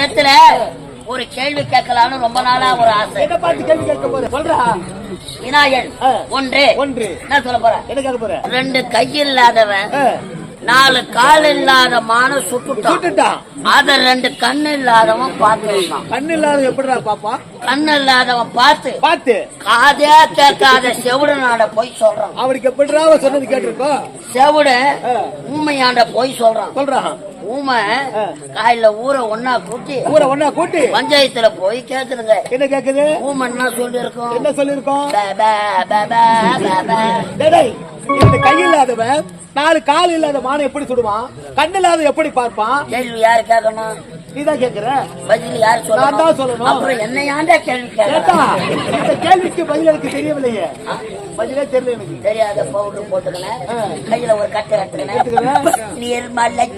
உன்னிடத்துல ஒரு கேள்வி கேட்கலாம்னு ரொம்ப நாளா ஒரு ஆசை. என்ன பார்த்து கேள்வி கேட்க போற சொல்றா. வினாயன் ஒன்று என்ன சொல்ல போற? என்ன கேட்க போற? 2 கை இல்லாதவன் 4 கால் இல்லாத மான சுட்டுட்டான். அத 2 கண்ணு இல்லாதவன் பார்த்துருந்தான். கண்ணு இல்லாதவன் எப்படிடா பாப்பா? கண்ணு இல்லாதவன் பார்த்து காதே கேட்காத செவிடனாண்ட போய் சொல்றான். அவருக்கு எப்படிடா சொன்னது கேட்டிருக்கோம்? செவிட ஊமையாண்ட போய் சொல்றான். ஊமை காயில ஊரை ஒன்னா கூட்டி பஞ்சாயத்துல போய் கேக்குதுங்க. என்ன கேக்குது? ஊமை என்ன சொல்லிருக்கோம்? என்ன சொல்லிருக்கோம்? கை இல்லாதவன் 4 கால் இல்லாத மானை எப்படி சுடுவான்? கண்ணு இல்லாத எப்படி பார்ப்பான்? கேள்வி யாரு கேட்கணும்? நீதான் கேக்குற. பதில் யாரு சொல்லணும்? நான் தான் சொல்லணும். அப்புறம் என்ன ஏன்டா கேள்வி கேட்டா? இந்த கேள்விக்கு பதில் எனக்கு தெரியவில்லையே. பதிலே தெரியல எனக்கு. தெரியாத பவுடர் போட்டுக்கல கையில ஒரு கட்டை கட்டுக்கல நீர் மல்ல